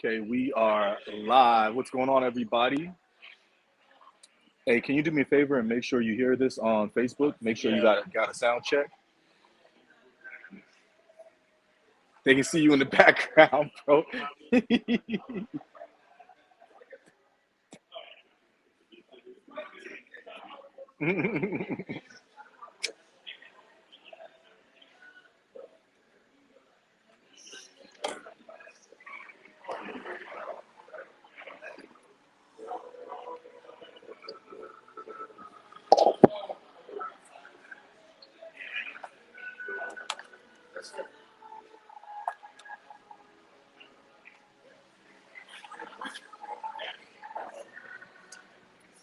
Okay, we are live. What's going on, everybody? Hey, can you do me a favor and make sure you hear this on Facebook? Make sure you got a sound check. They can see you in the background, bro.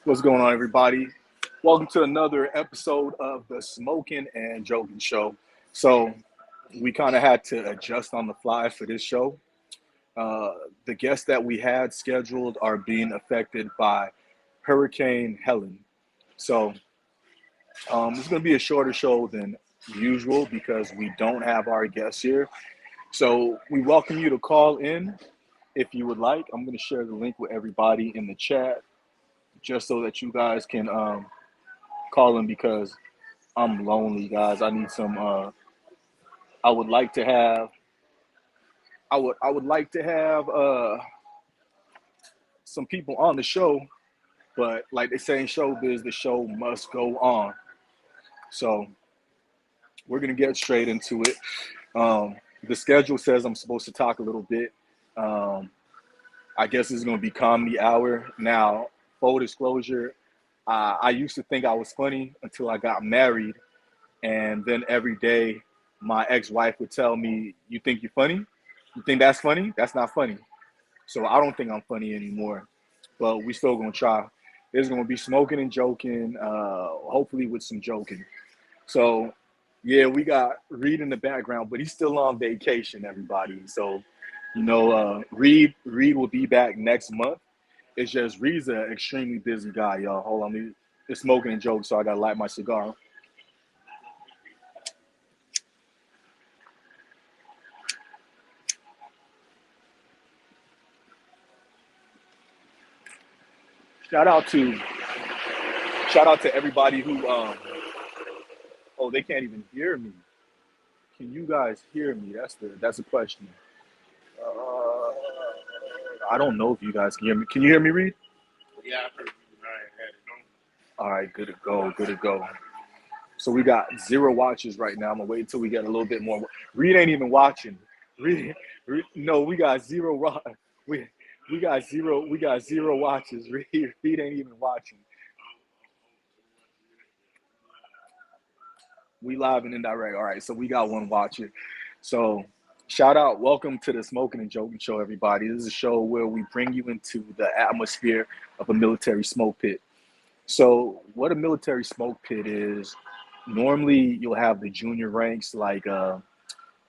What's going on, everybody? Welcome to another episode of the Smoking and Joking Show. So we kind of had to adjust on the fly for this show. Uh, the guests that we had scheduled are being affected by Hurricane Helen. So it's going to be a shorter show than usual because we don't have our guests here. So we welcome you to call in if you would like. I'm going to share the link with everybody in the chat just so that you guys can call in because I'm lonely, guys. I need some. I would like to have. I would like to have some people on the show, but like they say in showbiz, the show must go on. So we're gonna get straight into it. The schedule says I'm supposed to talk a little bit. Um, I guess it's gonna be comedy hour. Now, full disclosure, I used to think I was funny until I got married, and then every day my ex-wife would tell me, "You think you're funny? You think that's funny? That's not funny." So I don't think I'm funny anymore, but we still gonna try. There's gonna be smoking and joking, hopefully with some joking. So yeah, we got Reed in the background, but he's still on vacation, everybody. So, Reed will be back next month. It's just Reed's an extremely busy guy, y'all. Hold on, it's smoking and joking, so I gotta light my cigar. Shout out to shout out to everybody who oh, they can't even hear me. Can you guys hear me? That's the question. Uh, I don't know if you guys can hear me. Can you hear me, Reed? Yeah, I heard you and I had it on. All right, good to go, good to go. So we got 0 watches right now. I'm gonna wait until we get a little bit more. Reed ain't even watching. No, we got 0. We we got 0 watches. Reed ain't even watching. We live and indirect. All right, so we got 1 watcher. So shout out, welcome to the Smoking and Joking Show, everybody. This is a show where we bring you into the atmosphere of a military smoke pit. So what a military smoke pit is, normally you'll have the junior ranks like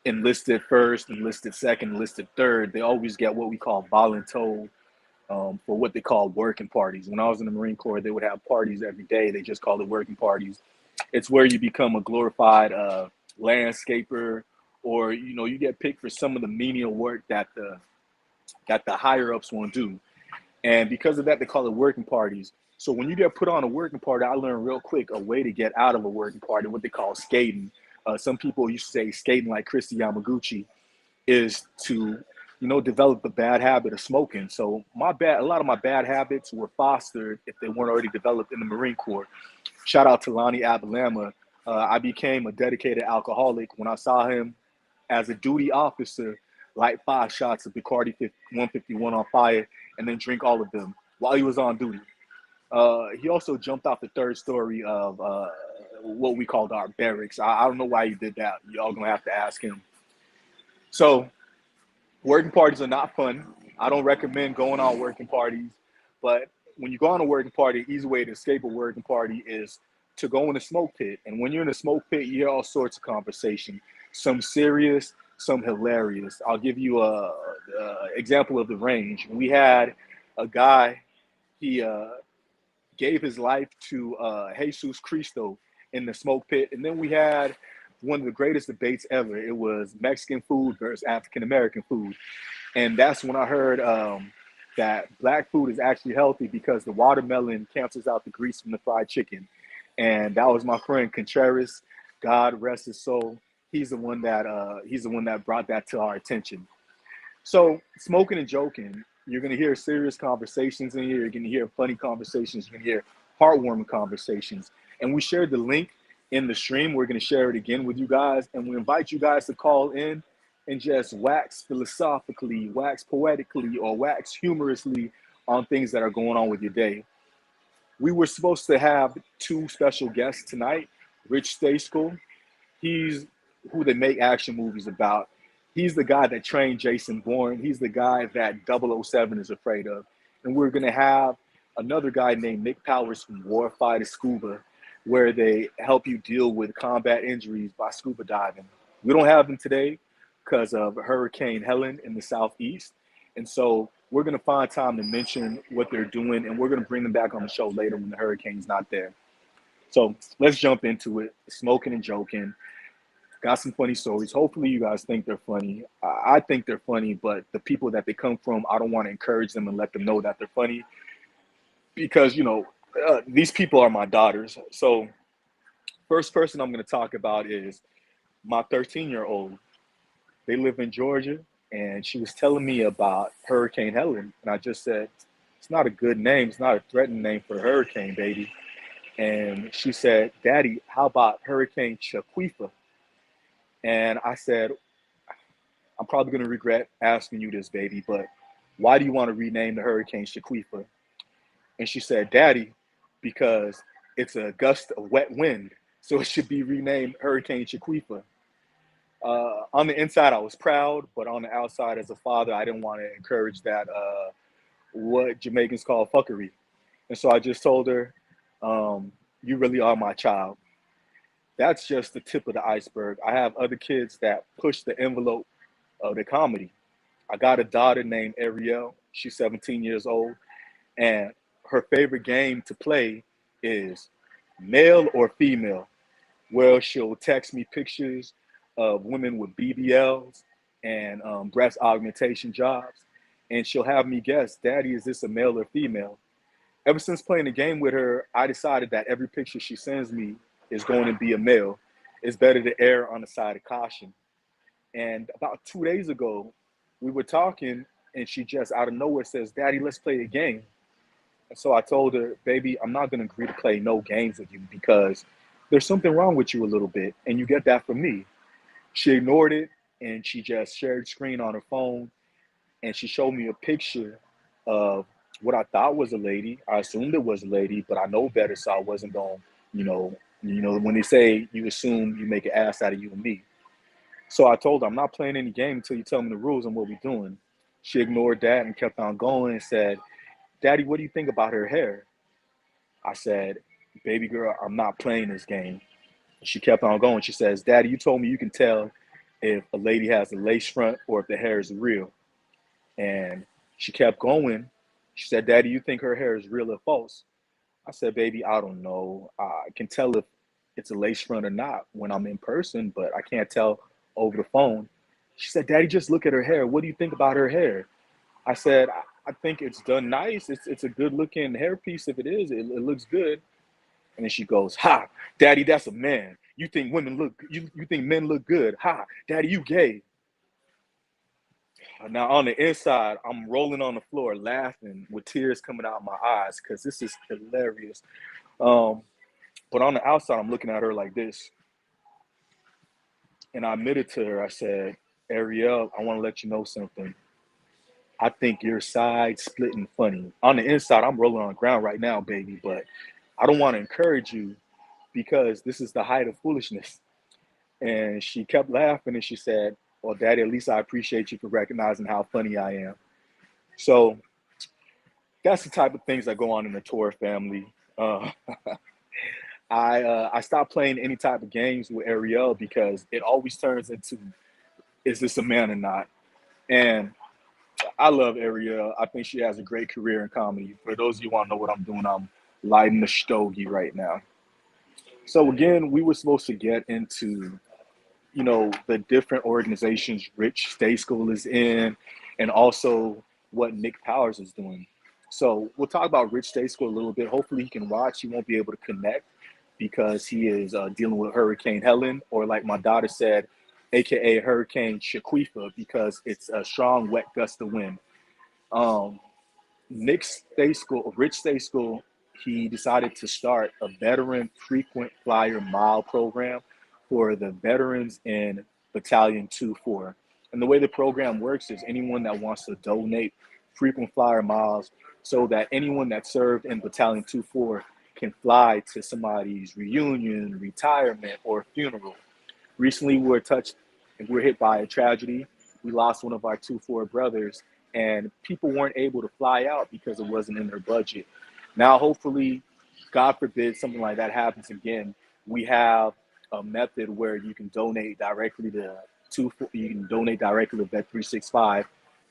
enlisted first, enlisted second, enlisted third. They always get what we call voluntold for what they call working parties. When I was in the Marine Corps, they would have parties every day. They just called it working parties. It's where you become a glorified landscaper, or you get picked for some of the menial work that the higher ups won't do. And because of that, they call it working parties. So when you get put on a working party, I learned real quick a way to get out of a working party, what they call skating. Some people used to say skating like Christy Yamaguchi is to, develop the bad habit of smoking. So a lot of my bad habits were fostered if they weren't already developed in the Marine Corps. Shout out to Lonnie Abalama. I became a dedicated alcoholic when I saw him as a duty officer light 5 shots of Bacardi 151 on fire and then drink all of them while he was on duty. He also jumped off the 3rd story of what we called our barracks. I don't know why he did that. Y'all gonna have to ask him. So working parties are not fun. I don't recommend going on working parties, but when you go on a working party, the easy way to escape a working party is to go in a smoke pit. And when you're in a smoke pit, you hear all sorts of conversation, some serious, some hilarious. I'll give you a example of the range. We had a guy, he gave his life to Jesus Cristo in the smoke pit. And then we had one of the greatest debates ever. It was Mexican food versus African American food. And that's when I heard that black food is actually healthy because the watermelon cancels out the grease from the fried chicken. And that was my friend Contreras. God rest his soul. He's the one that brought that to our attention. So smoking and joking, you're gonna hear serious conversations in here. You're gonna hear funny conversations. You're gonna hear heartwarming conversations. And we shared the link in the stream. We're gonna share it again with you guys, and we invite you guys to call in and just wax philosophically, wax poetically, or wax humorously on things that are going on with your day. We were supposed to have two special guests tonight. Rich Stay School, he's who they make action movies about. He's the guy that trained Jason Bourne. He's the guy that 007 is afraid of. And we're going to have another guy named Nick Powers from Warfighter Scuba, where they help you deal with combat injuries by scuba diving. We don't have them today because of Hurricane Helen in the southeast. And so we're going to find time to mention what they're doing, and we're going to bring them back on the show later when the hurricane's not there. So let's jump into it. Smoking and joking. Got some funny stories. Hopefully, you guys think they're funny. I think they're funny, but the people that they come from, I don't want to encourage them and let them know that they're funny because, these people are my daughters. So, first person I'm going to talk about is my 13-year-old. They live in Georgia, and she was telling me about Hurricane Helen. And I just said, it's not a good name. It's not a threatening name for a hurricane, baby. And she said, Daddy, how about Hurricane Shaquifa? And I said, I'm probably going to regret asking you this, baby, but why do you want to rename the hurricane Shaquifa? And she said, Daddy, because it's a gust of wet wind, so it should be renamed Hurricane Shaquifa. On the inside, I was proud, but on the outside, as a father, I didn't want to encourage that, what Jamaicans call fuckery. And so I just told her, you really are my child. That's just the tip of the iceberg. I have other kids that push the envelope of the comedy. I got a daughter named Ariel. She's 17 years old, and her favorite game to play is male or female. Well, she'll text me pictures of women with BBLs and breast augmentation jobs, and she'll have me guess, Daddy, is this a male or female? Ever since playing the game with her, I decided that every picture she sends me is going to be a male. It's better to err on the side of caution. And about 2 days ago, we were talking, and she just out of nowhere says, Daddy, let's play a game. And so I told her, baby, I'm not going to agree to play no games with you because there's something wrong with you a little bit, and you get that from me. She ignored it, and she just shared screen on her phone, and she showed me a picture of what I thought was a lady. I assumed it was a lady, but I know better, so I wasn't going, when they say you assume, you make an ass out of you and me. So I told her, I'm not playing any game until you tell me the rules and what we're doing. She ignored that and kept on going and said, Daddy, what do you think about her hair? I said, baby girl, I'm not playing this game. She kept on going. She says, Daddy, you told me you can tell if a lady has a lace front or if the hair is real. And she kept going. She said, Daddy, you think her hair is real or false? I said, baby, I don't know. I can tell if it's a lace front or not when I'm in person, but I can't tell over the phone. She said, Daddy, just look at her hair. What do you think about her hair? I said, I think it's done nice. It's a good looking hairpiece. If it is, it looks good. And then she goes, ha, Daddy, that's a man. You think you think men look good. Ha, Daddy, you gay. Now on the inside, I'm rolling on the floor laughing with tears coming out of my eyes because this is hilarious. Um, but on the outside, I'm looking at her like this. And I admitted to her, I said, Ariel, I want to let you know something. I think you're side splitting funny. On the inside, I'm rolling on the ground right now, baby, but I don't want to encourage you because this is the height of foolishness. And she kept laughing and she said, well, Daddy, at least I appreciate you for recognizing how funny I am. So that's the type of things that go on in the Tor family. I stopped playing any type of games with Ariel because it always turns into, is this a man or not? And I love Ariel. I think she has a great career in comedy. For those of you who want to know what I'm doing, I'm lighting the stogie right now. So again, we were supposed to get into, the different organizations Rich Stay School is in. and also what Nick Powers is doing. So we'll talk about Rich Day School a little bit. Hopefully he can watch. He won't be able to connect because he is dealing with Hurricane Helen, or like my daughter said, aka Hurricane Shaquifa, because it's a strong wet gust of wind. Um, Nick's Day School, Rich Day School, he decided to start a veteran frequent flyer mile program for the veterans in Battalion 2-4. And the way the program works is anyone that wants to donate frequent flyer miles so that anyone that served in Battalion 2-4 can fly to somebody's reunion, retirement, or funeral. Recently, we were hit by a tragedy. We lost one of our 2-4 brothers, and people weren't able to fly out because it wasn't in their budget. Now, hopefully, God forbid something like that happens again, we have a method where you can donate directly to you can donate directly to Vet 365.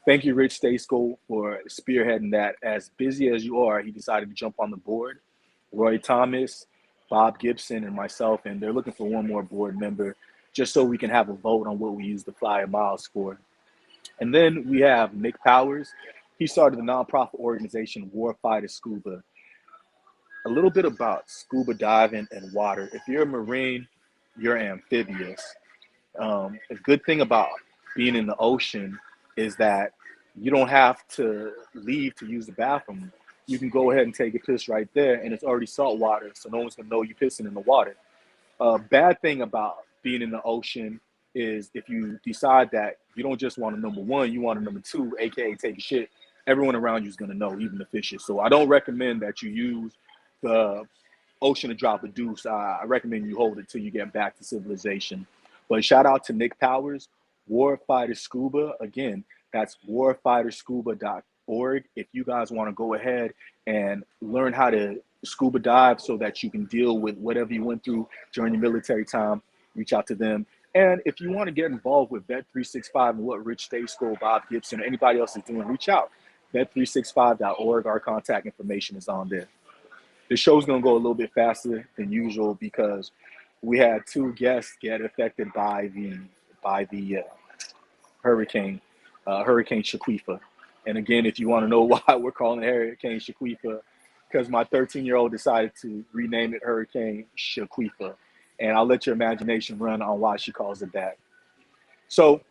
Thank you, Rich Staysco, for spearheading that. As busy as you are, he decided to jump on the board. Roy Thomas, Bob Gibson, and myself, and they're looking for one more board member just so we can have a vote on what we use the flyer miles for. And then we have Nick Powers. He started the nonprofit organization Warfighter Scuba. A little bit about scuba diving and water. If you're a Marine, you're amphibious. A good thing about being in the ocean is that you don't have to leave to use the bathroom. You can go ahead and take a piss right there, and it's already salt water, so no one's gonna know you're pissing in the water. Bad thing about being in the ocean is if you decide that you don't just want a number one, you want a number two, aka take a shit. Everyone around you is gonna know, even the fishes. So I don't recommend that you use the ocean to drop a deuce. I recommend you hold it till you get back to civilization. But shout out to Nick Powers, Warfighter Scuba. Again, that's warfighterscuba.org. If you guys want to go ahead and learn how to scuba dive so that you can deal with whatever you went through during your military time, reach out to them. And if you want to get involved with Vet 365 and what Rich Stay School, Bob Gibson, or anybody else is doing, reach out. Vet365.org. Our contact information is on there. The show's gonna go a little bit faster than usual because we had two guests get affected by the hurricane, Hurricane Shaquifa. And again, if you want to know why we're calling it Hurricane Shaquifa, because my 13-year-old decided to rename it Hurricane Shaquifa, and I'll let your imagination run on why she calls it that. So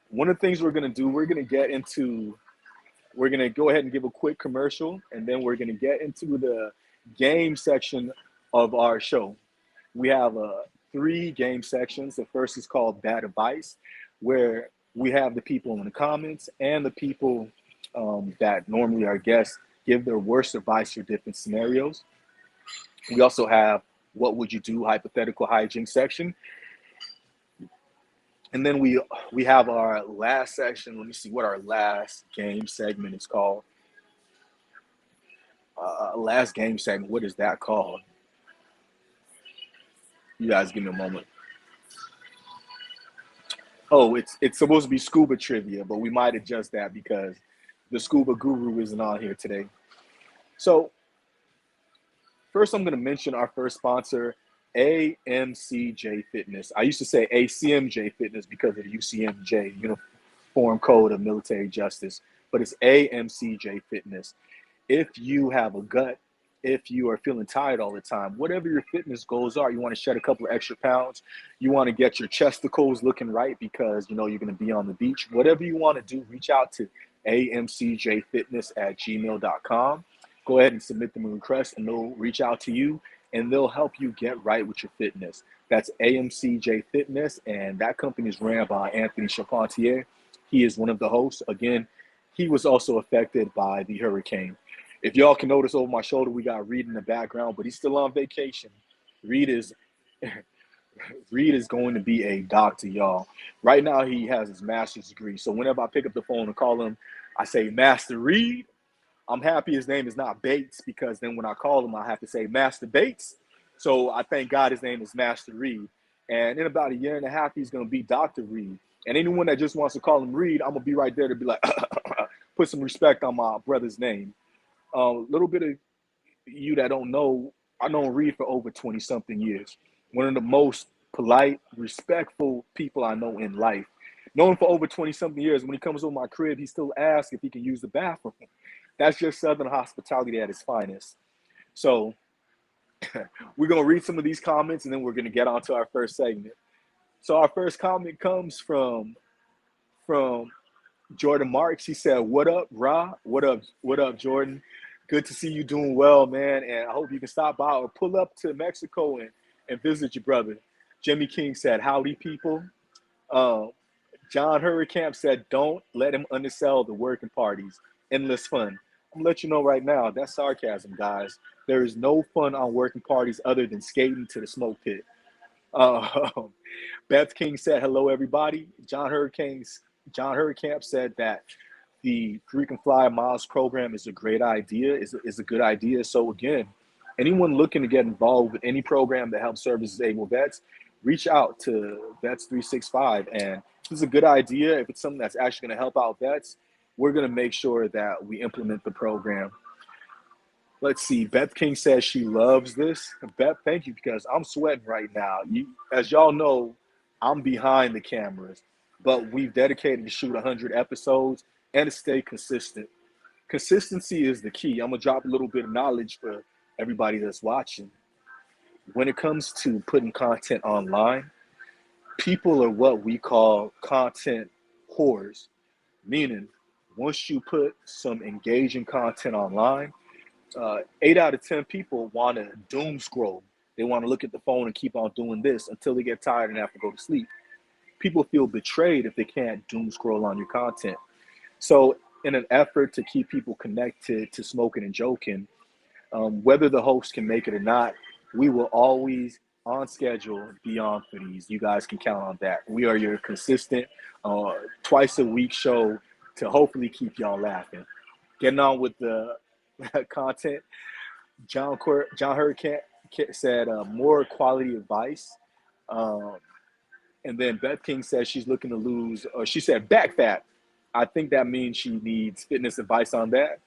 one of the things we're gonna do, we're going to go ahead and give a quick commercial, and then we're going to get into the game section of our show. We have three game sections. The first is called Bad Advice, where we have the people in the comments and the people that normally are guests give their worst advice for different scenarios. We also have What Would You Do hypothetical hijinks section. And then we have our last section. Let me see what our last game segment is called. Last game segment. What is that called? You guys give me a moment. Oh, it's supposed to be scuba trivia, but we might adjust that because the scuba guru isn't on here today. So first, I'm going to mention our first sponsor, AMCJ Fitness. I used to say ACMJ Fitness because of the UCMJ, Uniform Code of Military Justice, but it's AMCJ Fitness. If you have a gut, if you are feeling tired all the time, whatever your fitness goals are, you want to shed a couple of extra pounds, you want to get your chesticles looking right because you're going to be on the beach, whatever you want to do, reach out to amcjfitness@gmail.com. Go ahead and submit them a request and they'll reach out to you and they'll help you get right with your fitness. That's AMCJ Fitness, and that company is ran by Anthony Charpentier. He is one of the hosts. Again, he was also affected by the hurricane. If y'all can notice over my shoulder, we got Reed in the background, but he's still on vacation. Reed is Reed is going to be a doctor, y'all. Right now, he has his master's degree. So whenever I pick up the phone and call him, I say, Master Reed. I'm happy his name is not Bates because then when I call him, I have to say Master Bates. So I thank God his name is Master Reed. And in about a year and a half, he's going to be Dr. Reed. And anyone that just wants to call him Reed, I'm going to be right there to be like, put some respect on my brother's name. A little bit of you that don't know, I know Reed for over 20 something years. One of the most polite, respectful people I know in life. Known him for over 20 something years. When he comes over my crib, he still asks if he can use the bathroom. That's just Southern hospitality at its finest. So we're gonna read some of these comments and then we're gonna get on to our first segment. So our first comment comes from Jordan Marks. He said, "What up, Ra? What up, Jordan? Good to see you doing well, man. And I hope you can stop by or pull up to Mexico and visit your brother." Jimmy King said, "Howdy, people." Um, John Hurricamp said, "Don't let him undersell the working parties. Endless fun." I'm gonna let you know right now, that's sarcasm, guys. There is no fun on working parties other than skating to the smoke pit. Uh, Beth King said, "Hello, everybody." John Hurricamp said that the Frequent Flyer Miles program is a great idea, is a good idea. So again, anyone looking to get involved with any program that helps service disabled vets, reach out to Vets 365. And if it's a good idea, if it's something that's actually going to help out vets, we're going to make sure that we implement the program. Let's see. Beth King says she loves this. Beth, thank you, because I'm sweating right now. As y'all know, I'm behind the cameras, but we've dedicated to shoot 100 episodes and to stay consistent. Consistency is the key. I'm gonna drop a little bit of knowledge for everybody that's watching. When it comes to putting content online, people are what we call content whores, meaning once you put some engaging content online, 8 out of 10 people want to doom scroll. They want to look at the phone and keep on doing this until they get tired and have to go to sleep. People feel betrayed if they can't doom scroll on your content. So, in an effort to keep people connected to smoking and joking, whether the host can make it or not, we will always on schedule be on for these. You guys can count on that. We are your consistent twice a week show to hopefully keep y'all laughing. Getting on with the content, John Hurricane said more quality advice. Um, and then Beth King says she's looking to lose, or she said back fat. I think that means she needs fitness advice on that.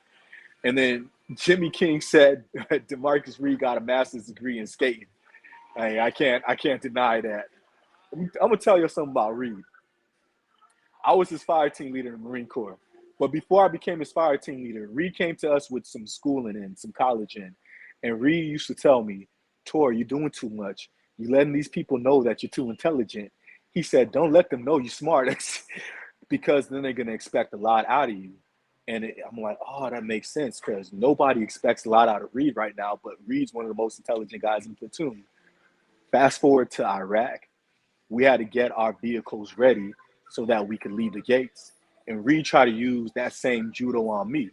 And then Jimmy King said DeMarcus Reed got a master's degree in skating. Hey, I can't deny that. I'm gonna tell you something about Reed. I was his fire team leader in the Marine Corps. But before I became his fire team leader, Reed came to us with some schooling and some college in. And Reed used to tell me, "Tor, you're doing too much. You're letting these people know that you're too intelligent." He said, "Don't let them know you're smart because then they're going to expect a lot out of you." And I'm like, oh, that makes sense because nobody expects a lot out of Reed right now, but Reed's one of the most intelligent guys in the platoon. Fast forward to Iraq, we had to get our vehicles ready so that we could leave the gates. And Reed tried to use that same judo on me.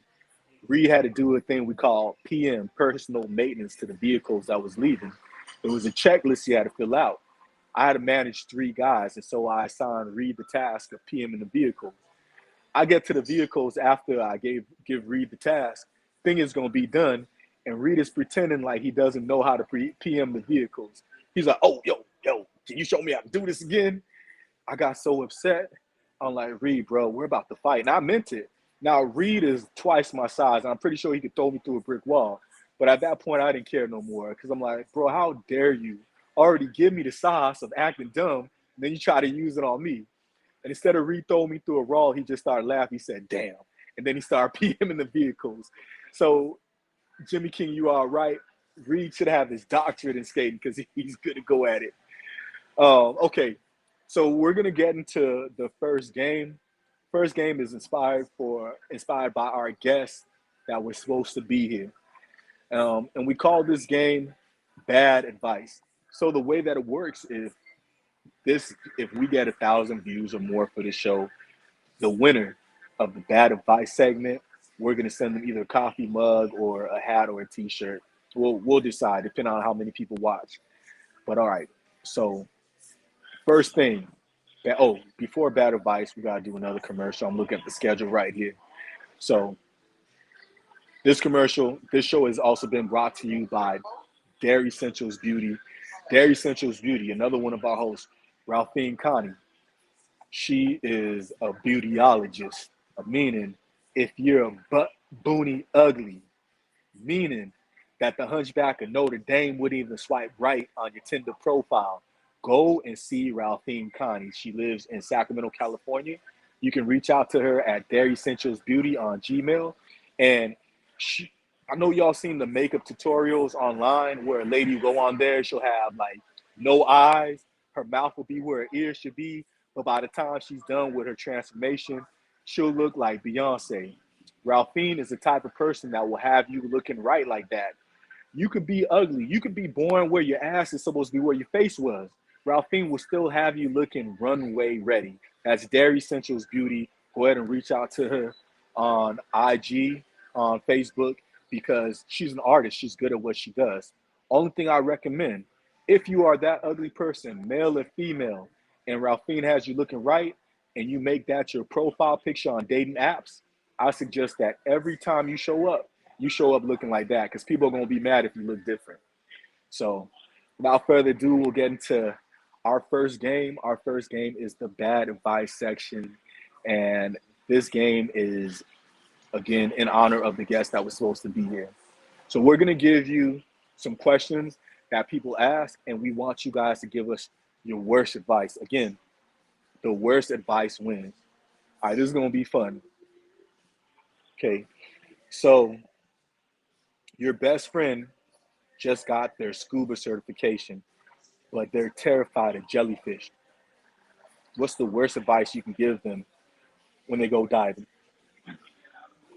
Reed had to do a thing we call PM, personal maintenance to the vehicles that was leaving. It was a checklist you had to fill out. I had to manage 3 guys, and so I assigned Reed the task of PM in the vehicle. I get to the vehicles after I give Reed the task. Thing is gonna be done, and Reed is pretending like he doesn't know how to PM the vehicles. He's like, "Oh, yo, can you show me how to do this again?" I got so upset. I'm like, "Reed, bro, we're about to fight." And I meant it. Now, Reed is twice my size, and I'm pretty sure he could throw me through a brick wall. But at that point, I didn't care no more because I'm like, "Bro, how dare you already give me the sauce of acting dumb, and then you try to use it on me?" And instead of Reed throwing me through a wall, he just started laughing. He said, "Damn." And then he started PMing the vehicles. So, Jimmy King, you are right. Reed should have his doctorate in skating because he's good to go at it. Okay, so we're gonna get into the first game. First game is inspired by our guest that was supposed to be here, and we call this game "Bad Advice." So the way that it works is if we get 1,000 views or more for this show, the winner of the Bad Advice segment, we're gonna send them either a coffee mug or a hat or a T-shirt. We'll decide depending on how many people watch. But all right, so first thing, before Bad Advice, we gotta do another commercial. I'm looking at the schedule right here. So this show has also been brought to you by Dairy Essentials Beauty. Dairy Essentials Beauty, another one of our hosts, Ralphine Connie. She is a beautyologist, meaning if you're a butt boony ugly, meaning that the Hunchback of Notre Dame wouldn't even swipe right on your Tinder profile, go and see Ralphine Connie. She lives in Sacramento, California. You can reach out to her at Dairy Essentials Beauty on Gmail. And I know y'all seen the makeup tutorials online where a lady will go on there, she'll have like no eyes, her mouth will be where her ears should be, but by the time she's done with her transformation, she'll look like Beyonce. Ralphine is the type of person that will have you looking right like that. You could be ugly. You could be born where your ass is supposed to be where your face was. Ralphine will still have you looking runway ready. That's Dairy Essentials Beauty. Go ahead and reach out to her on IG, on Facebook, because she's an artist. She's good at what she does. Only thing I recommend, if you are that ugly person, male or female, and Ralphine has you looking right, and you make that your profile picture on dating apps, I suggest that every time you show up looking like that, because people are going to be mad if you look different. So without further ado, we'll get into our first game. Our first game is the bad advice section. And this game is, again, in honor of the guest that was supposed to be here. So we're going to give you some questions that people ask, and we want you guys to give us your worst advice. Again, the worst advice wins. All right, this is going to be fun. Okay, so your best friend just got their scuba certification, but they're terrified of jellyfish. What's the worst advice you can give them when they go diving?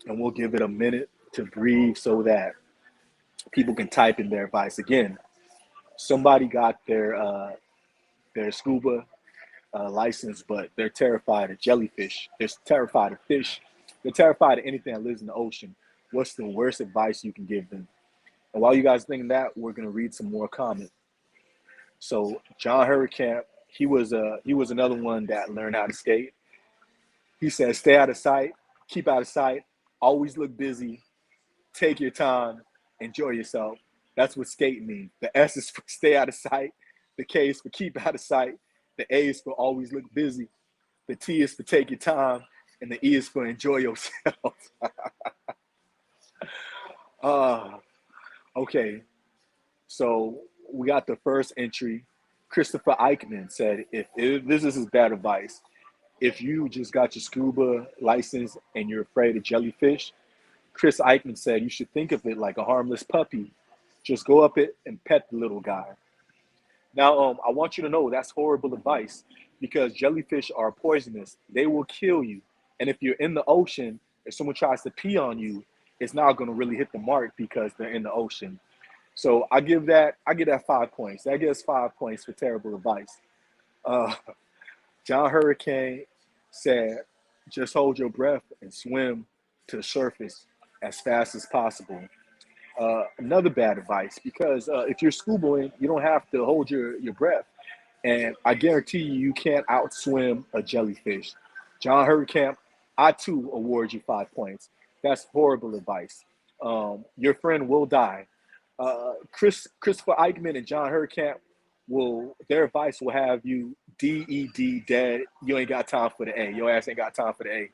And we'll give it a minute to breathe so that people can type in their advice. Again, somebody got their scuba license, but they're terrified of jellyfish. They're terrified of fish. They're terrified of anything that lives in the ocean. What's the worst advice you can give them? And while you guys think that, we're gonna read some more comments. So John Hurricane, he was another one that learned how to skate. He said, "Stay out of sight, keep out of sight, always look busy, take your time, enjoy yourself." That's what skating means. The S is for stay out of sight, the K is for keep out of sight, the A is for always look busy, the T is for take your time, and the E is for enjoy yourself. Okay, so we got the first entry. Christopher Eichmann said, if this is his bad advice, if you just got your scuba license and you're afraid of jellyfish, Chris Eichmann said you should think of it like a harmless puppy. Just go up it and pet the little guy. Now, I want you to know that's horrible advice because jellyfish are poisonous. They will kill you. And if you're in the ocean, if someone tries to pee on you, it's not going to really hit the mark because they're in the ocean. So I give that 5 points. That gets 5 points for terrible advice. Uh, John Hurricane said, just hold your breath and swim to the surface as fast as possible. Another bad advice, because if you're scubaing, you don't have to hold your breath. And I guarantee you, you can't outswim a jellyfish. John Hurricane, I too award you 5 points. That's horrible advice. Your friend will die. Christopher Eichmann and John Hurricane their advice will have you DED, dead. You ain't got time for the A. Your ass ain't got time for the A.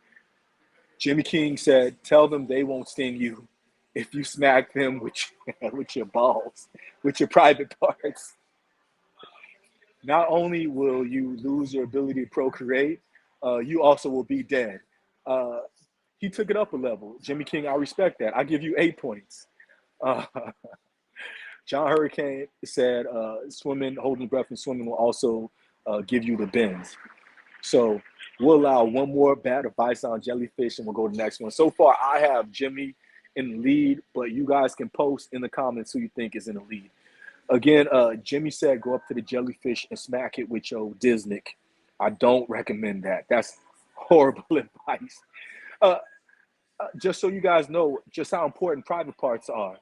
Jimmy King said, tell them they won't sting you if you smack them with your balls, with your private parts. Not only will you lose your ability to procreate, you also will be dead. Uh, he took it up a level. Jimmy King, I respect that. I give you 8 points. Uh, John Hurricane said swimming, holding breath and swimming will also give you the bends. So we'll allow one more bad advice on jellyfish and we'll go to the next one. So far, I have Jimmy in the lead, but you guys can post in the comments who you think is in the lead. Again, Jimmy said go up to the jellyfish and smack it with your Disnick. I don't recommend that. That's horrible advice. Just so you guys know just how important private parts are.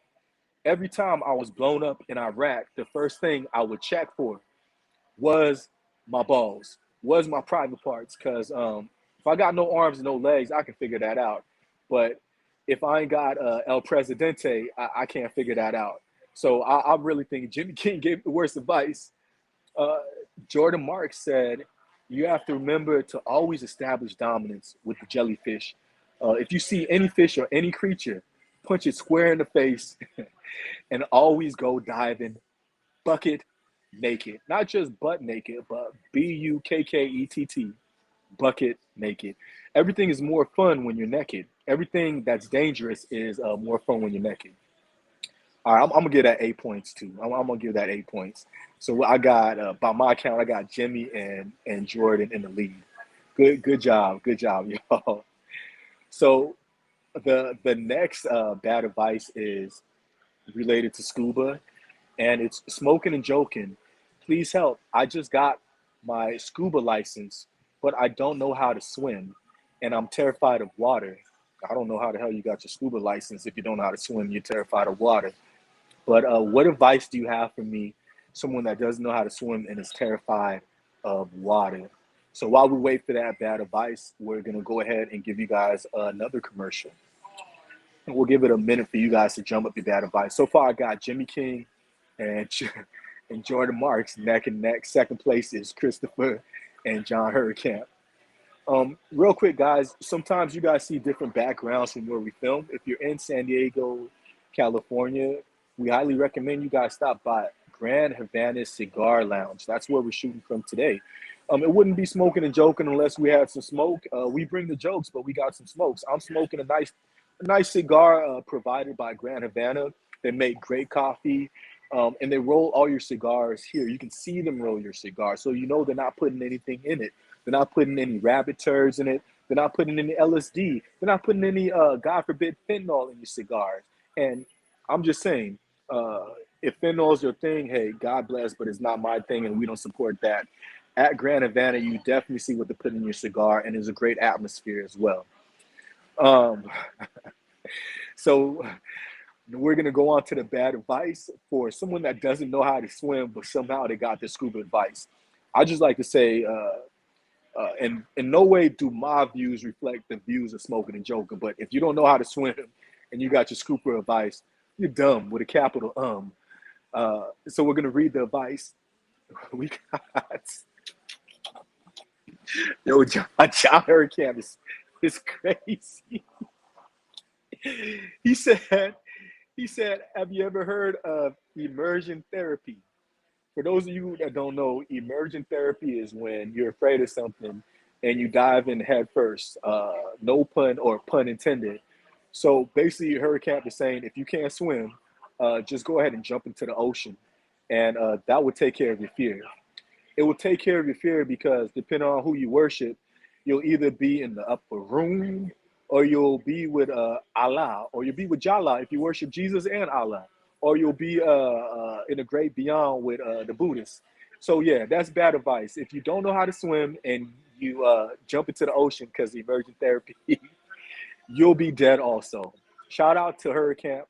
Every time I was blown up in Iraq, the first thing I would check for was my balls, was my private parts. Because if I got no arms and no legs, I can figure that out. But if I ain't got El Presidente, I can't figure that out. So I really think Jimmy King gave the worst advice. Jordan Marks said, you have to remember to always establish dominance with the jellyfish. If you see any fish or any creature, punch it square in the face and always go diving bucket naked. Not just butt naked, but bukkett, bucket naked. Everything is more fun when you're naked. Everything that's dangerous is more fun when you're naked. All right, I'm gonna give that 8 points too. I'm gonna give that 8 points. So I got, by my account, I got Jimmy and Jordan in the lead. Good job, y'all. So the next bad advice is related to scuba, and it's smoking and joking. Please help. I just got my scuba license, but I don't know how to swim, and I'm terrified of water. I don't know how the hell you got your scuba license if you don't know how to swim. You're terrified of water. But what advice do you have for me, someone that doesn't know how to swim and is terrified of water? So while we wait for that bad advice, we're gonna go ahead and give you guys another commercial. And we'll give it a minute for you guys to jump up your bad advice. So far, I got Jimmy King and and Jordan Marks neck and neck. Second place is Christopher and John Hurricane. Real quick, guys, sometimes you guys see different backgrounds from where we film. If you're in San Diego, California, we highly recommend you guys stop by Grand Havana Cigar Lounge. That's where we're shooting from today. It wouldn't be smoking and joking unless we had some smoke. We bring the jokes, but we got some smokes. I'm smoking a nice cigar provided by Grand Havana. They make great coffee, and they roll all your cigars here. You can see them roll your cigar, so you know they're not putting anything in it. They're not putting any rabbit turds in it. They're not putting any LSD. They're not putting any, God forbid, fentanyl in your cigars. And I'm just saying, uh, if fentanyl is your thing, hey, God bless, but it's not my thing, and we don't support that. At Grand Havana, you definitely see what they put in your cigar, and it's a great atmosphere as well. Um, so we're gonna go on to the bad advice for someone that doesn't know how to swim, but somehow they got the scuba advice. I just like to say, and in no way do my views reflect the views of smoking and joking. But if you don't know how to swim and you got your scuba advice, you're dumb with a capital. So we're gonna read the advice. We got John Hurricane is crazy. He said he said, "Have you ever heard of immersion therapy?" For those of you that don't know, emergent therapy is when you're afraid of something and you dive in head first. No pun or pun intended. So basically, Hurricane is saying if you can't swim, just go ahead and jump into the ocean, and that will take care of your fear. It will take care of your fear because depending on who you worship, you'll either be in the upper room or you'll be with Allah or you'll be with Jala if you worship Jesus and Allah, or you'll be in the great beyond with the Buddhists. So yeah, that's bad advice. If you don't know how to swim and you jump into the ocean because of emergent therapy, you'll be dead also. Shout out to Hurricane,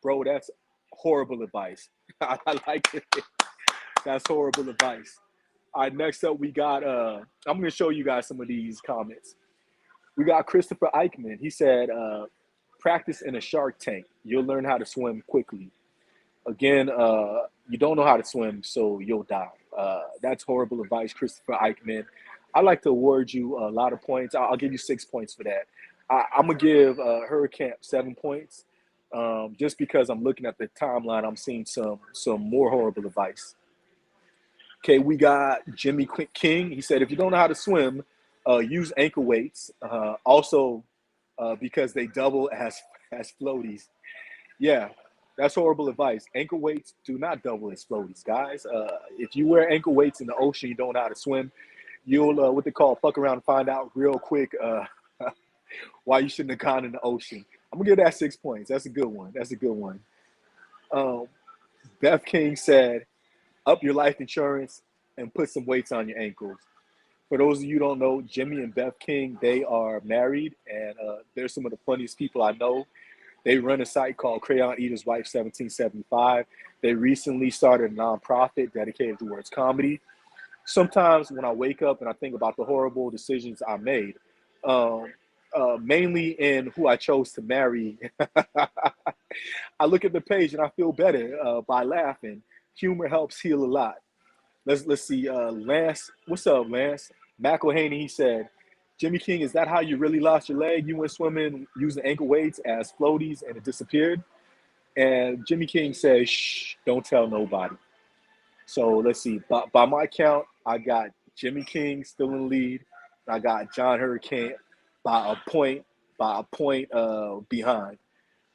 bro. That's horrible advice. I like it. That's horrible advice. All right, next up we got I'm gonna show you guys some of these comments. We got Christopher Eichmann. He said, practice in a shark tank. You'll learn how to swim quickly. Again, you don't know how to swim, so you'll die. That's horrible advice, Christopher Eichmann. I like to award you a lot of points. I'll give you 6 points for that. I'm gonna give Hurricane 7 points, just because I'm looking at the timeline. I'm seeing some more horrible advice. Okay, we got Jimmy King. He said, if you don't know how to swim, use ankle weights. Also, because they double as floaties. Yeah, that's horrible advice. Ankle weights do not double as floaties, guys. If you wear ankle weights in the ocean, you don't know how to swim. You'll what they call fuck around and find out real quick why you shouldn't have gone in the ocean. I'm gonna give that 6 points. That's a good one. That's a good one. Um, Beth King said, up your life insurance and put some weights on your ankles. For those of you who don't know, Jimmy and Beth King, they are married, and they're some of the funniest people I know. They run a site called Crayon Eater's Wife 1775. They recently started a nonprofit dedicated towards comedy. Sometimes when I wake up and I think about the horrible decisions I made, um, mainly in who I chose to marry, I look at the page and I feel better by laughing. Humor helps heal a lot. Let's see. Lance, what's up, Lance? McElhaney, he said, Jimmy King, is that how you really lost your leg? You went swimming using ankle weights as floaties and it disappeared? And Jimmy King says, shh, don't tell nobody. So let's see. By my count, I got Jimmy King still in the lead. I got John Hurricane by a point, behind.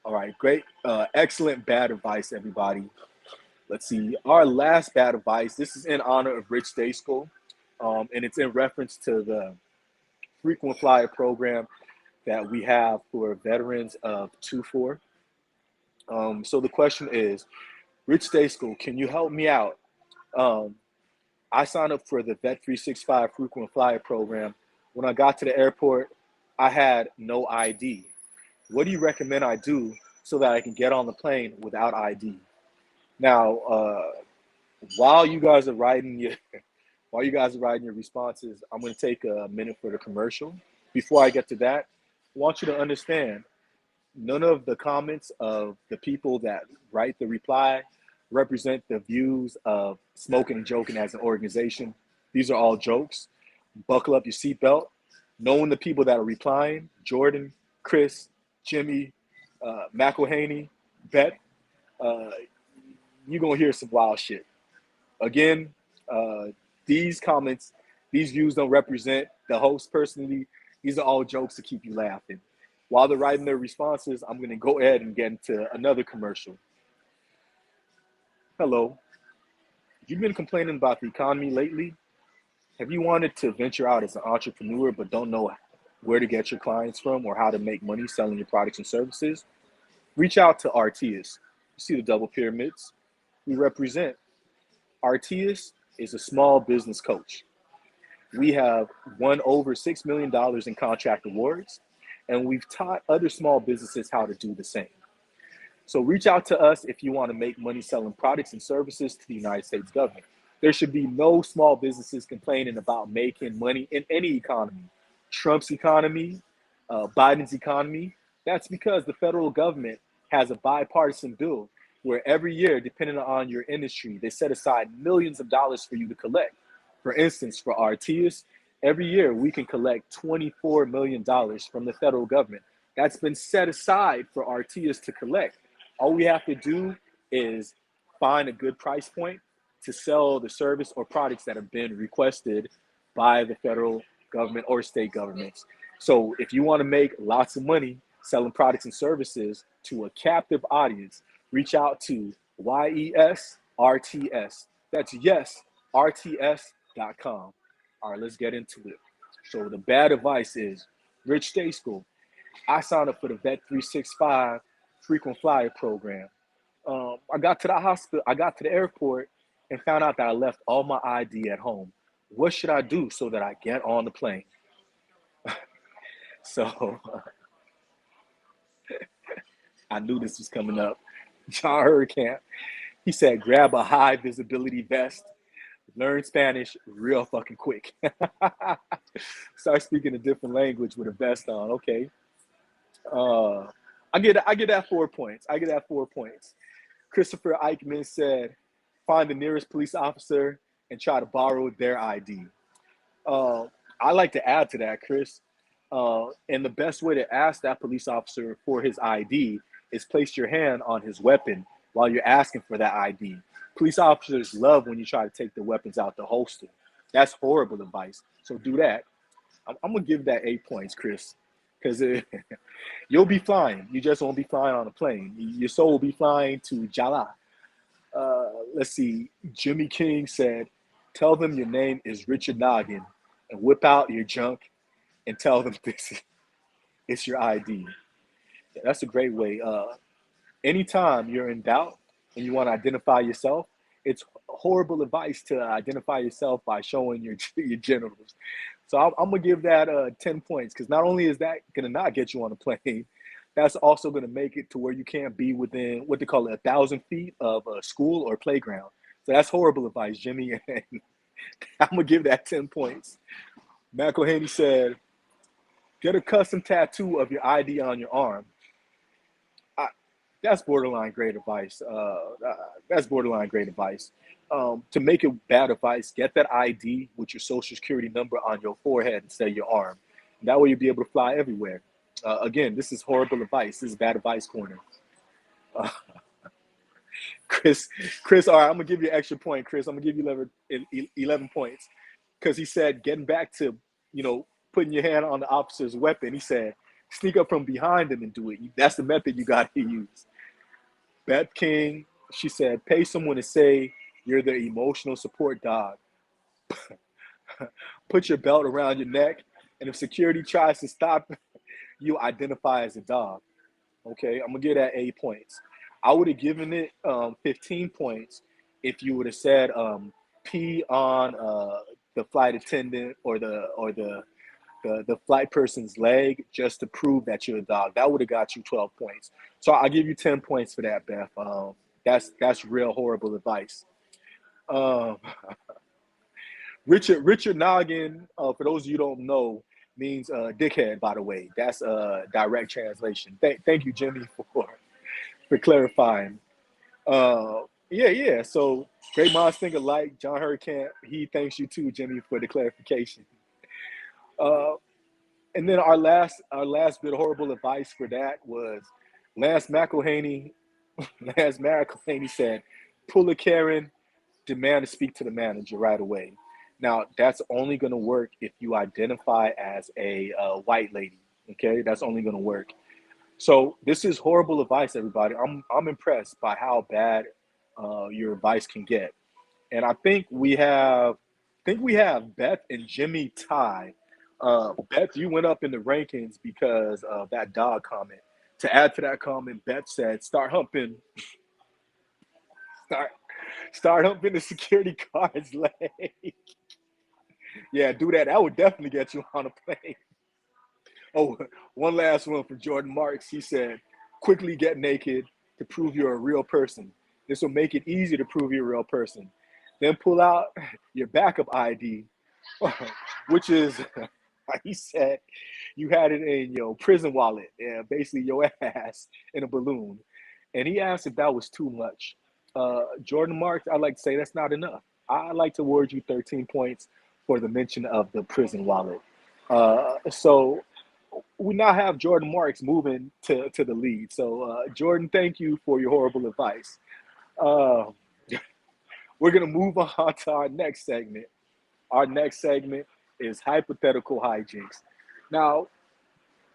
All right, great, excellent bad advice, everybody. Let's see. Our last bad advice. This is in honor of Rich Day School, and it's in reference to the frequent flyer program that we have for veterans of 2-4. So the question is, Rich Day School, can you help me out? Um, I signed up for the Vet 365 frequent flyer program. When I got to the airport, I had no ID. What do you recommend I do so that I can get on the plane without ID? Now, while you guys are writing your while you guys are writing your responses, I'm going to take a minute for the commercial. Before I get to that, I want you to understand none of the comments of the people that write the reply represent the views of Smoking and Joking as an organization. These are all jokes. Buckle up your seatbelt. Knowing the people that are replying, Jordan, Chris, Jimmy, McElhaney, Bet, uh, you're going to hear some wild shit. Again, these comments, these views don't represent the host personally. These are all jokes to keep you laughing. While they're writing their responses, I'm going to go ahead and get into another commercial. Hello. You've been complaining about the economy lately? Have you wanted to venture out as an entrepreneur but don't know where to get your clients from or how to make money selling your products and services? Reach out to Artias. You see the double pyramids? We represent. Artias is a small business coach. We have won over $6 million in contract awards, and we've taught other small businesses how to do the same. So reach out to us if you want to make money selling products and services to the United States government. There should be no small businesses complaining about making money in any economy. Trump's economy, Biden's economy, that's because the federal government has a bipartisan bill where every year, depending on your industry, they set aside millions of dollars for you to collect. For instance, for Artias, every year we can collect $24 million from the federal government. That's been set aside for Artias to collect. All we have to do is find a good price point to sell the service or products that have been requested by the federal government or state governments. So if you want to make lots of money selling products and services to a captive audience, reach out to YESRTS. That's YesRTS.com. All right, let's get into it. So the bad advice is, Rich Day School. I signed up for the Vet 365 frequent flyer program. I got to the hospital, I got to the airport and found out that I left all my ID at home. What should I do so that I get on the plane? So I knew this was coming up. John Hurricane, he said, grab a high visibility vest, learn Spanish real fucking quick. Start speaking a different language with a vest on. Okay. I get that 4 points. I get that 4 points. Christopher Eichmann said, find the nearest police officer and try to borrow their ID. I like to add to that, Chris. And the best way to ask that police officer for his ID is place your hand on his weapon while you're asking for that ID. Police officers love when you try to take the weapons out the holster. That's horrible advice. So do that. I'm going to give that 8 points, Chris, because you'll be flying. You just won't be flying on a plane. Your soul will be flying to Jala. Let's see. Jimmy King said, tell them your name is Richard Noggin and whip out your junk and tell them it's your ID. Yeah, that's a great way. Anytime you're in doubt and you want to identify yourself, it's horrible advice to identify yourself by showing your genitals. So I'm going to give that 10 points because not only is that going to not get you on a plane, that's also going to make it to where you can't be within what they call 1,000 feet of a school or playground. So that's horrible advice, Jimmy. And I'm going to give that 10 points. McElhaney said, get a custom tattoo of your ID on your arm. That's borderline great advice. That's borderline great advice. To make it bad advice, get that ID with your social security number on your forehead instead of your arm. That way you'll be able to fly everywhere. Again, this is horrible advice. This is bad advice corner. Chris, all right, I'm gonna give you an extra point, Chris. I'm gonna give you 11 points because he said getting back to, putting your hand on the officer's weapon. He said sneak up from behind him and do it. That's the method you got to use. Beth King, she said, pay someone to say you're their emotional support dog. Put your belt around your neck, and if security tries to stop, you identify as a dog. Okay, I'm gonna give that 8 points. I would have given it 15 points if you would have said pee on the flight attendant or the flight person's leg just to prove that you're a dog. That would have got you 12 points. So I'll give you 10 points for that, Beth. That's real horrible advice. Um, Richard Noggin, for those of you who don't know, means dickhead. By the way, that's a direct translation. Thank you, Jimmy, for clarifying. Yeah. So great minds think alike. John Hurricane, he thanks you too, Jimmy, for the clarification. Uh, and then our last bit of horrible advice for that was Lance McElhaney. Lance McElhaney said, "Pull a Karen, demand to speak to the manager right away." Now, that's only going to work if you identify as a white lady. Okay, that's only going to work. So this is horrible advice, everybody. I'm impressed by how bad your advice can get, and I think we have Beth and Jimmy tie. Beth, you went up in the rankings because of that dog comment. To add to that comment, Beth said, start start humping the security guard's leg." Yeah, do that. That would definitely get you on a plane. Oh, one last one from Jordan Marks. He said, quickly get naked to prove you're a real person. This will make it easy to prove you're a real person. Then pull out your backup ID, which is, he said, you had it in your prison wallet, and basically your ass in a balloon. And he asked if that was too much. Jordan Marks, I'd like to say that's not enough. I'd like to award you 13 points for the mention of the prison wallet. So we now have Jordan Marks moving to the lead. So, Jordan, thank you for your horrible advice. Uh, we're going to move on to our next segment. Our next segment is hypothetical hijinks. Now,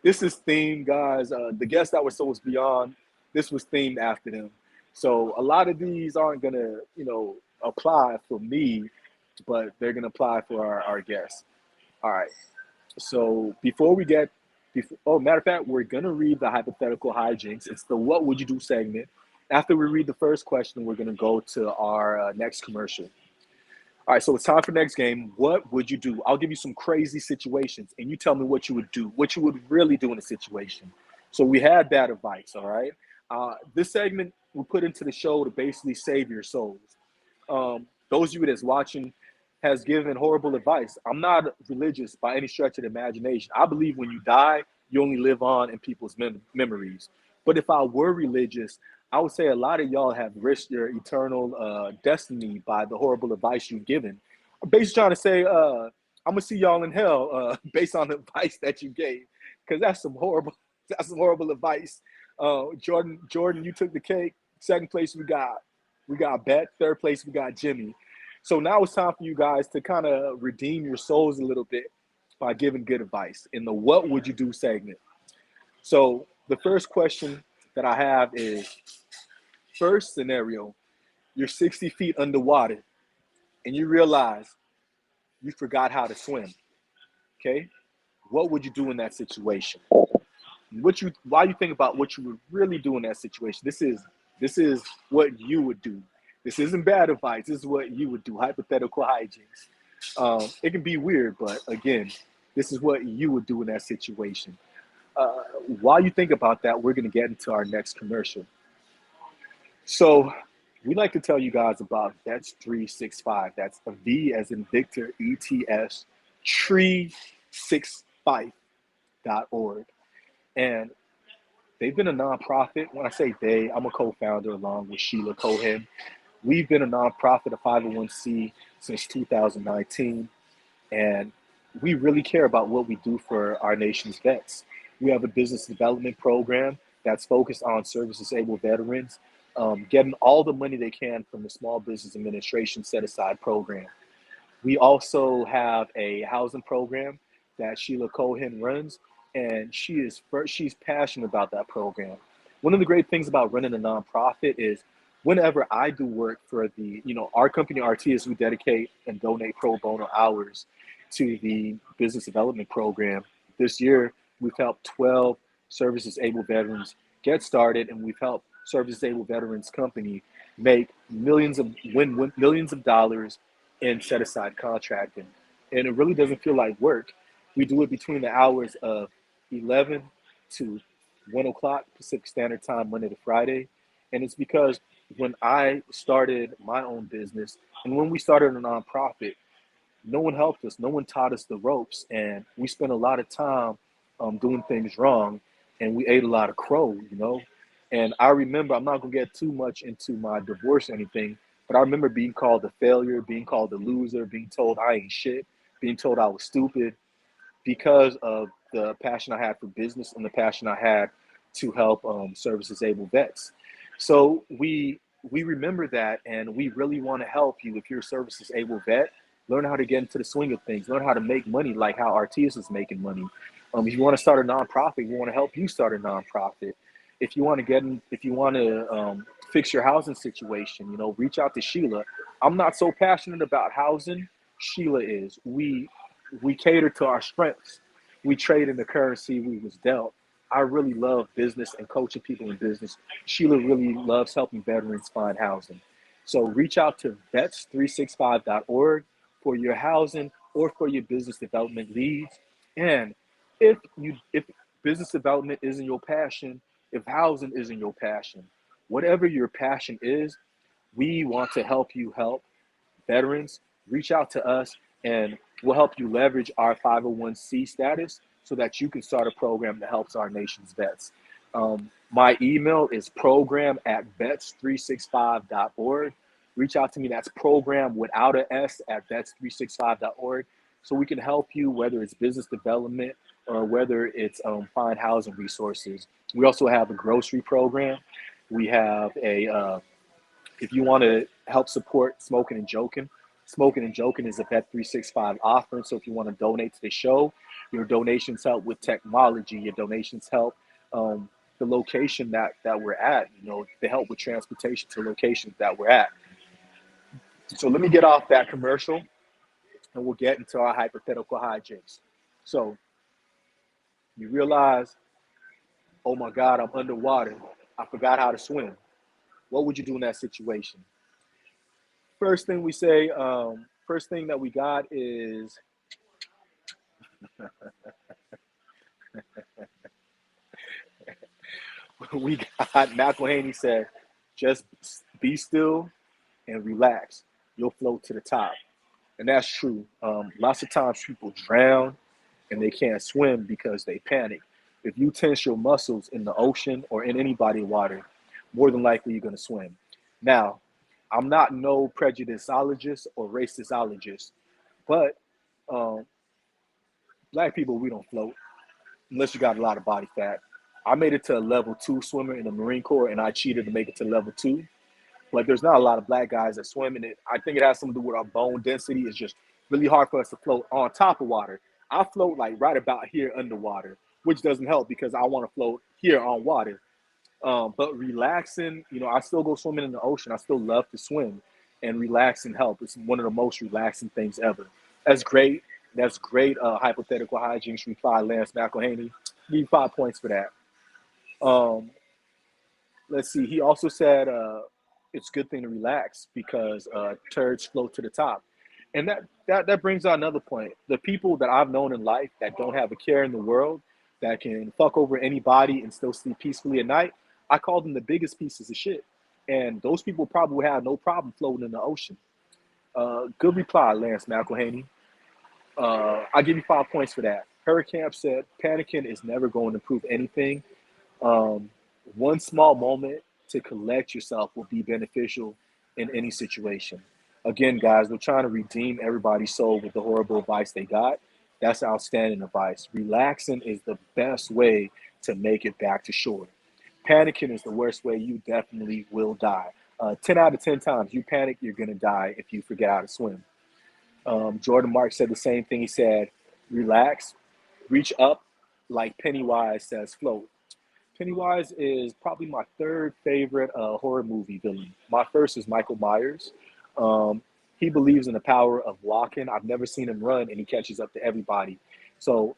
this is themed, guys. The guests that were supposed to be on, this was themed after them. So a lot of these aren't going to, apply for me, but they're going to apply for our guests. All right. So matter of fact, we're gonna read the hypothetical hijinks. It's the "What would you do" segment. After we read the first question, we're gonna go to our next commercial. All right, so it's time for next game. What would you do? I'll give you some crazy situations, and you tell me what you would do, what you would really do in a situation. So we had that advice. All right. This segment we put into the show to basically save your souls. Those of you that's watching has given horrible advice. I'm not religious by any stretch of the imagination. I believe when you die, you only live on in people's memories. But if I were religious, I would say a lot of y'all have risked your eternal destiny by the horrible advice you've given. I'm basically trying to say, I'm gonna see y'all in hell based on the advice that you gave, because that's some horrible advice. Jordan, you took the cake. Second place we got Bet. Third place we got Jimmy. So now it's time for you guys to kind of redeem your souls a little bit by giving good advice in the "What would you do" segment. So the first question that I have is, first scenario, you're 60 feet underwater and you realize you forgot how to swim. Okay. What would you do in that situation? While you think about what you would really do in that situation, this is what you would do. This isn't bad advice. This is what you would do. Hypothetical hijinks. It can be weird, but again, this is what you would do in that situation. While you think about that, we're going to get into our next commercial. So we like to tell you guys about Vets 365. That's a V as in Victor, ETS, tree65.org. And they've been a nonprofit. When I say they, I'm a co-founder along with Sheila Cohen. We've been a nonprofit, a 501c since 2019, and we really care about what we do for our nation's vets. We have a business development program that's focused on service disabled veterans. getting all the money they can from the Small Business Administration Set Aside program. We also have a housing program that Sheila Cohen runs, and she's passionate about that program. One of the great things about running a nonprofit is whenever I do work for our company RTs, we dedicate and donate pro bono hours to the business development program. This year, we've helped 12 service disabled veterans get started, and we've helped service disabled veterans company make millions of dollars in set aside contracting. And it really doesn't feel like work. We do it between the hours of 11 to 1 o'clock Pacific Standard Time, Monday to Friday. And it's because when I started my own business and when we started a nonprofit, no one helped us. No one taught us the ropes. And we spent a lot of time doing things wrong, and we ate a lot of crow. And I remember, I'm not going to get too much into my divorce or anything, but I remember being called a failure, being called a loser, being told I ain't shit, being told I was stupid because of the passion I had for business and the passion I had to help service disabled vets. So we remember that, and we really want to help you. If you're a service disabled vet, learn how to get into the swing of things, learn how to make money like how Artias is making money. If you want to start a nonprofit, we want to help you start a nonprofit. If you want to fix your housing situation, reach out to Sheila. I'm not so passionate about housing. Sheila is. We cater to our strengths. We trade in the currency we was dealt. I really love business and coaching people in business. Sheila really loves helping veterans find housing. So reach out to vets365.org for your housing or for your business development leads. And if business development isn't your passion, if housing isn't your passion, whatever your passion is, we want to help you help veterans. Reach out to us, and we'll help you leverage our 501c status so that you can start a program that helps our nation's vets. My email is program@vets365.org. Reach out to me. That's program without an S at vets365.org, so we can help you, whether it's business development or whether it's find housing resources. We also have a grocery program. We have if you want to help support Smoking and Joking is a Vet365 offering. So if you want to donate to the show, your donations help with technology. Your donations help the location that we're at. They help with transportation to locations that we're at. So let me get off that commercial, and we'll get into our hypothetical hijinks. So you realize, oh my God, I'm underwater. I forgot how to swim. What would you do in that situation? First thing we say, first thing that we got is we got McElhaney said, just be still and relax. You'll float to the top. And that's true. Lots of times people drown and they can't swim because they panic. If you tense your muscles in the ocean or in any body of water, more than likely you're going to swim. Now, I'm not no prejudiceologist or racistoologist, but um, black people, we don't float unless you got a lot of body fat. I made it to a level 2 swimmer in the Marine Corps, and I cheated to make it to level 2. But there's not a lot of black guys that swim in it. I think it has something to do with our bone density. It's just really hard for us to float on top of water. I float like right about here underwater, which doesn't help because I want to float here on water. But relaxing, I still go swimming in the ocean. I still love to swim, and relaxing help. It's one of the most relaxing things ever. That's great. That's great. Hypothetical hijinks reply, Lance McElhaney. Give you 5 points for that. Um, let's see. He also said it's a good thing to relax because turds float to the top, and that brings out another point. The people that I've known in life that don't have a care in the world, that can fuck over anybody and still sleep peacefully at night, I call them the biggest pieces of shit. And those people probably have no problem floating in the ocean. Good reply, Lance McElhaney. I'll give you 5 points for that. Hurricane said, panicking is never going to prove anything. Um, One small moment to collect yourself will be beneficial in any situation. Again, guys, we're trying to redeem everybody's soul with the horrible advice they got. That's outstanding advice. Relaxing is the best way to make it back to shore. Panicking is the worst way. You definitely will die. 10 out of 10 times you panic, you're going to die if you forget how to swim. Jordan Mark said the same thing. He said, relax, reach up like Pennywise says float. Pennywise is probably my third favorite horror movie villain. My first is Michael Myers. Um, he believes in the power of walking. I've never seen him run, and he catches up to everybody. So,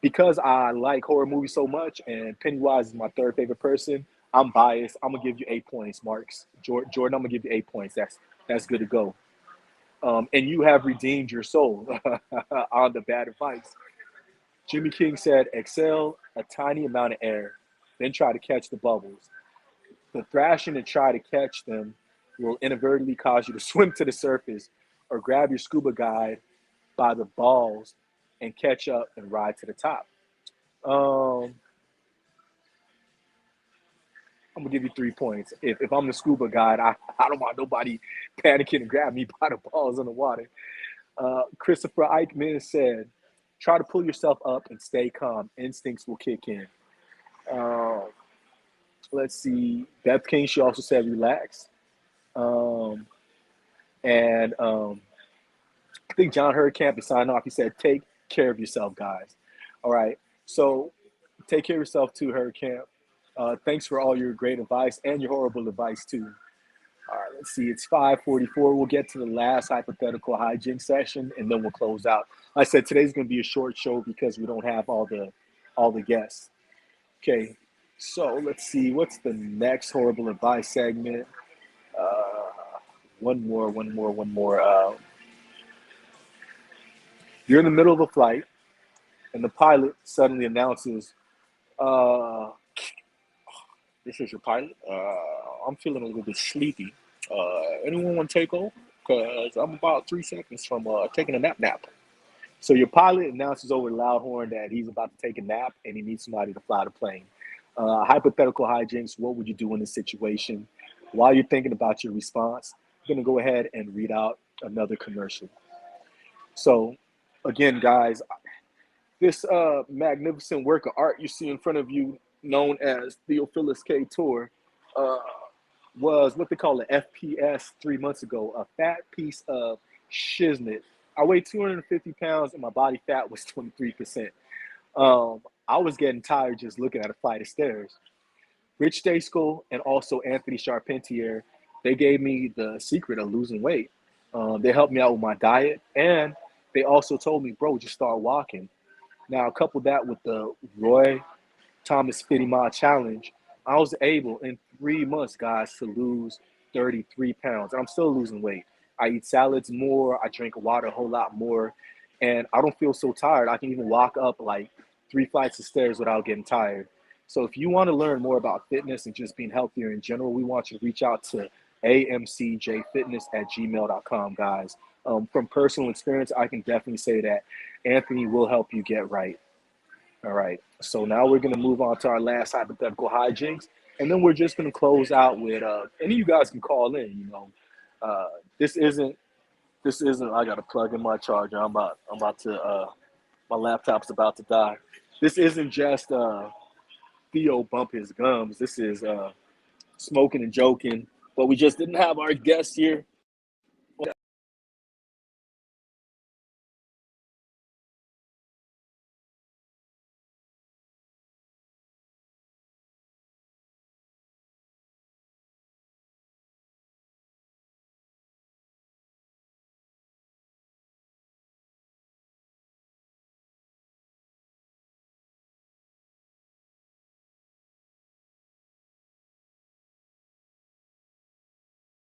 because I like horror movies so much, and Pennywise is my third favorite person, I'm biased. I'm gonna give you 8 points, Marks. Jordan, I'm gonna give you 8 points. That's good to go. And you have redeemed your soul on the bad advice. Jimmy King said, exhale a tiny amount of air, then try to catch the bubbles. The thrashing to try to catch them will inadvertently cause you to swim to the surface or grab your scuba guide by the balls and catch up and ride to the top. Um, I'm gonna give you 3 points. If I'm the scuba guide, I don't want nobody panicking and grab me by the balls in the water. Christopher Eichmann said, try to pull yourself up and stay calm. Instincts will kick in. Uh, let's see. Beth King, she also said, relax. Um, and I think John Hurtcamp is signing off. He said, take care of yourself, guys. All right. So take care of yourself too, Hurtcamp. Thanks for all your great advice and your horrible advice too. All right, let's see. It's 5:44. We'll get to the last hypothetical hijinks session, and then we'll close out. Like I said, today's going to be a short show because we don't have all the guests. Okay, so let's see. What's the next horrible advice segment? Uh, one more. You're in the middle of a flight, and the pilot suddenly announces, uh, "This is your pilot. I'm feeling a little bit sleepy. Anyone want to take over? Because I'm about 3 seconds from taking a nap." So your pilot announces over the loud horn that he's about to take a nap and he needs somebody to fly the plane. Hypothetical hijinks, what would you do in this situation? While you're thinking about your response, I'm going to go ahead and read out another commercial. So, again, guys, this magnificent work of art you see in front of you, known as Theophilus K. Tour, uh, was what they call an FPS 3 months ago, a fat piece of shiznit. I weighed 250 pounds and my body fat was 23%. I was getting tired just looking at a flight of stairs. Rich Day School and also Anthony Charpentier, they gave me the secret of losing weight. They helped me out with my diet, and they also told me, bro, just start walking. Now, couple that with the Roy Thomas 50 mile challenge, I was able in 3 months, guys, to lose 33 pounds. And I'm still losing weight. I eat salads more, I drink water a whole lot more, and I don't feel so tired. I can even walk up like 3 flights of stairs without getting tired. So if you want to learn more about fitness and just being healthier in general, we want you to reach out to amcjfitness@gmail.com, guys. From personal experience, I can definitely say that Anthony will help you get right. All right. So now we're gonna move on to our last hypothetical hijinks, and then we're just gonna close out with any of you guys can call in. Uh, this isn't I gotta plug in my charger. I'm about to my laptop's about to die. This isn't just Theo bump his gums. This is smoking and joking. But we just didn't have our guest here.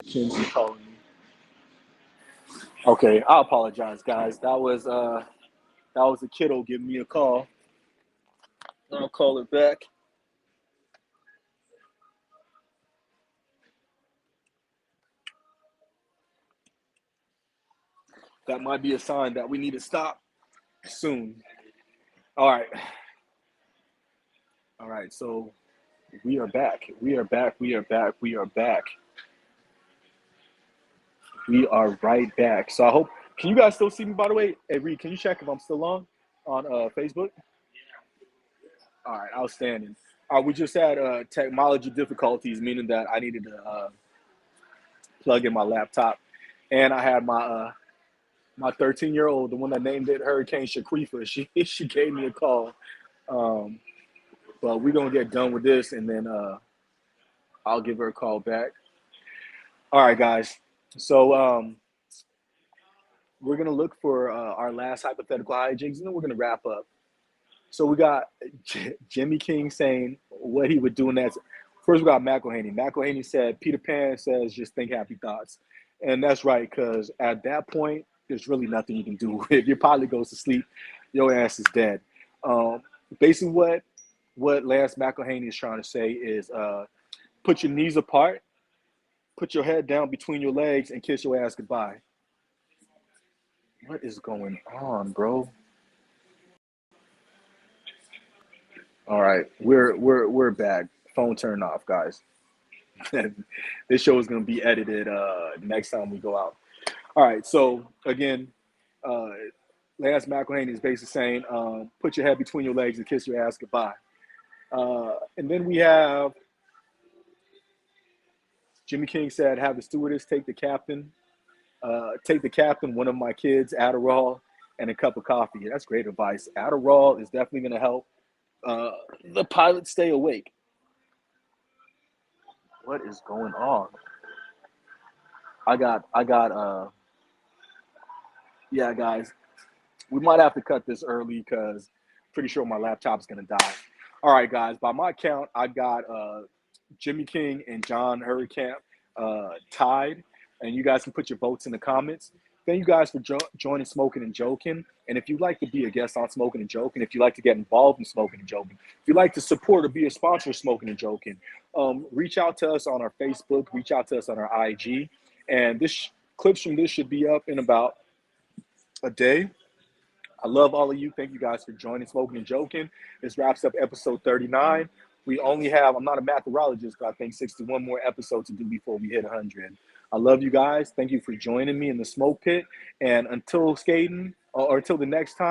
Kinsey calling me. Okay, I apologize, guys. That was a kiddo giving me a call. I'll call it back. That might be a sign that we need to stop soon. All right. All right. So we are back. We are back. We are back. We are back. We are right back. So I hope. Can you guys still see me? By the way, hey Reed, can you check if I'm still on Facebook? All right, outstanding. We just had technology difficulties, meaning that I needed to plug in my laptop, and I had my 13-year-old, the one that named it Hurricane Shakrifa. She gave me a call, um, but we're gonna get done with this, and then I'll give her a call back. All right, guys. So we're gonna look for our last hypothetical hijinks, and then we're gonna wrap up. So we got Jimmy King saying what he would do in that. First, we got McElhaney. McElhaney said, Peter Pan says, just think happy thoughts. And that's right, because at that point, there's really nothing you can do. If your pilot goes to sleep, your ass is dead. Um, Basically, what Lance McElhaney is trying to say is put your knees apart, put your head down between your legs, and kiss your ass goodbye. What is going on, bro? All right, we're back. Phone turned off, guys. This show is going to be edited next time we go out. All right, so again, uh, Lance McElhaney is basically saying, put your head between your legs and kiss your ass goodbye. And then we have Jimmy King said, have the stewardess take the captain, one of my kids, Adderall, and a cup of coffee. That's great advice. Adderall is definitely going to help uh, the pilot stay awake. What is going on? Yeah, guys, we might have to cut this early because pretty sure my laptop's gonna die. All right, guys, by my count, I got Jimmy King and John Hurricane tied, and you guys can put your votes in the comments. Thank you guys for joining Smoking and Joking. And if you'd like to be a guest on Smoking and Joking, if you'd like to get involved in Smoking and Joking, if you'd like to support or be a sponsor of Smoking and Joking, reach out to us on our Facebook, reach out to us on our IG. And this clips from this should be up in about a day. I love all of you. Thank you guys for joining Smoking and Joking. This wraps up episode 39. We only have, I'm not a matheologist, but I think 61 more episodes to do before we hit 100. I love you guys. Thank you for joining me in the smoke pit. And until skating, or until the next time,